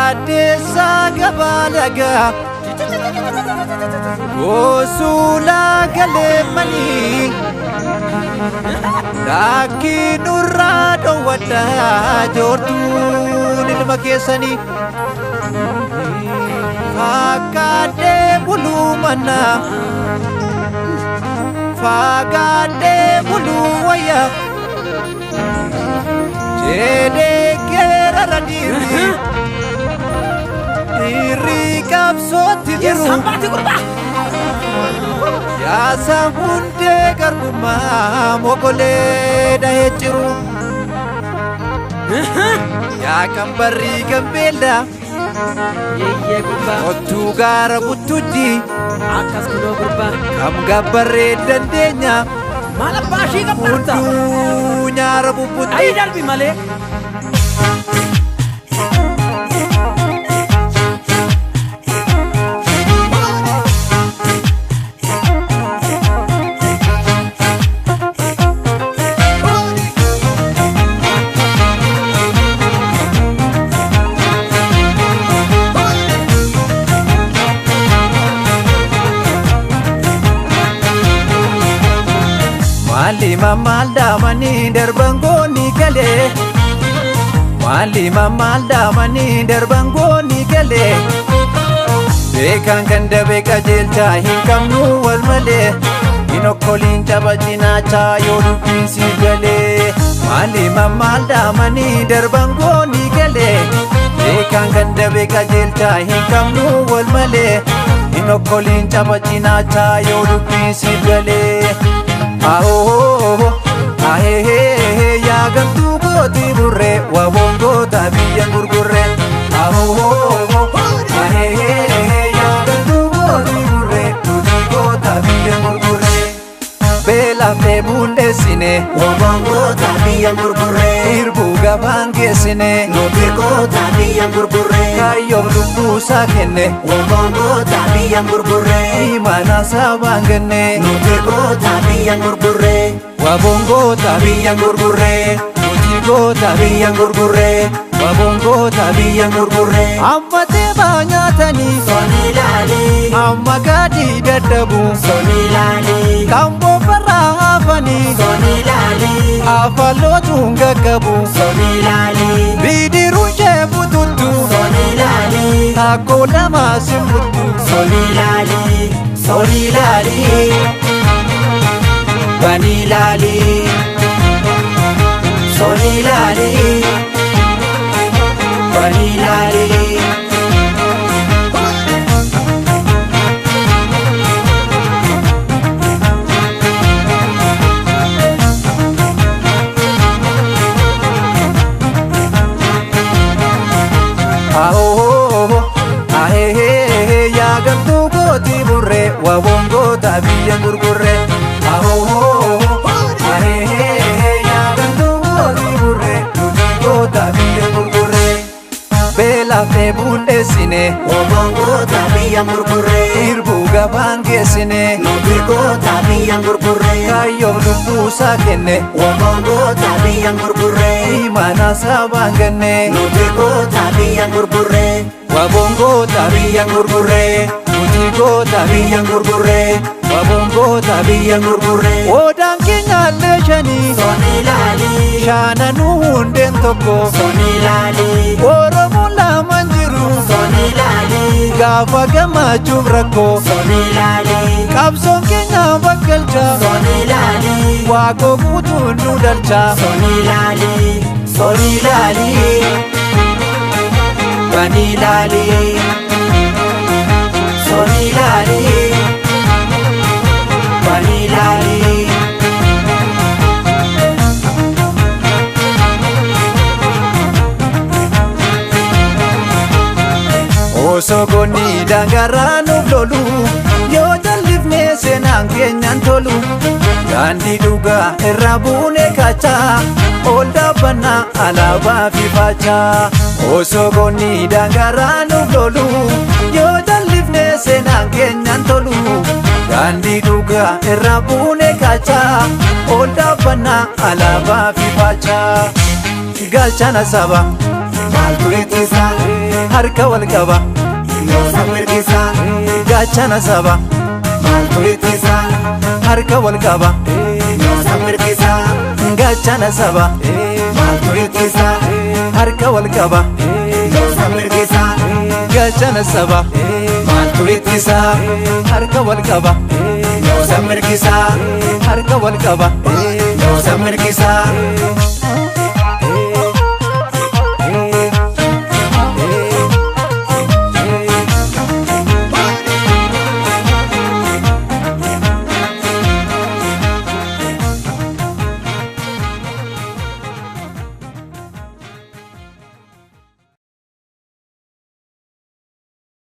Gadesa gabalaga Gosula galemani Laki nurrado wada jortun ilma kesani Fakade bulu mana Fakade bulu waya Jede kera radiri Diri kapsoti jiru Sambati kurba Ya sahunde garbuma mogole dahechiru Ya kambari gambela Yeye kurba Otu gara butuji Akas kudo kurba Kam gabare dandenya Malah bashi kaparta Udu nyara buputi Ay dalbi male Malima malda mani darbangoni kale Malima malda mani darbangoni kale Bekan kanda beka jelta hikamnu wal male Inokolin tabajina cha yodu pinsi gale Malima malda mani darbangoni kale Bekan kanda beka jelta hikamnu wal male Inokolin tabajina cha yodu pinsi gale Aho ahehe ya gantu goti burre wa bongo tabiyan gurgurre Aho ahehe ya gantu goti burre tudi go tabiyan gurgurre Bela me bunde sine wa bongo tabiyan gurgurre Irbu gabange sine Nuti go tabiyan gurgurre Kayo dumbu sakene wa bongo tabiyan gurgurre Imana sabangene Nuti go tabiyan gurgurre Wabongo tabiyan gurgurre Utigo tabiyan gurgurre Wabongo tabiyan gurgurre Amma teba nyatani Soni lali Amma gadi dadabu Soni lali Kambo parafani Soni lali Afalo tungagabu Soni lali Bidiru jebututu Soni lali Tako nama simbutu Soni lali Soni lali Bani lali Soni lali Bani lali Aho ahehe ya gantu goti burre wa bongo tabiyan gurgurre Aho ahehe ya gantu goti burre tudi go tabiyan gurgurre Bela me bunde sine wa bongo tabiyan gurgurre Irbu gabange sine Nuti go tabiyan gurgurre Kayo dumbu sakene wa bongo tabiyan gurgurre Imana sabangene Nuti go tabiyan gurgurre Wabongo tabiyan gurgurre Utigo tabiyan gurgurre Wabongo tabiyan gurgurre Odaan keenya leeshani Soni lali Shaananu hundeen tokko Soni lali Oromoon lamaan jiru Soni lali Gaafa gammachuuf rakkoo Soni lali Qabsoon keenya bakkalcha Soni lali Waaqoo guutuun nu dalcha Soni lali Soni lali Bani lali Soni lali Bani lali Osogoni dangaraa nuuf lolu yoo jal'ifnee seenaan keenyaan tolu daandii dhugaa irraa buunee kaachaa ol dhaabbannaa alaabaa fi faachaa Osogoni dangaraa nuuf lolu yoo jal'ifnee seenaan keenyaan tolu daandii dhugaa irraa buunee kaachaa ol dhaabbannaa alaabaa fi faachaa galchana saba. maaltu ittisa harka wal qaba Yoosa mirgisa gaachana saba maaltu ittisa harka wal qaba Yoosa mirgisa gaachana saba maaltu ittisa harka wal qaba Yoosa mirgisa gaachana saba maaltu ittisa harka wal qaba Yoosa mirgisa harka wal qaba Yoosa mirgisa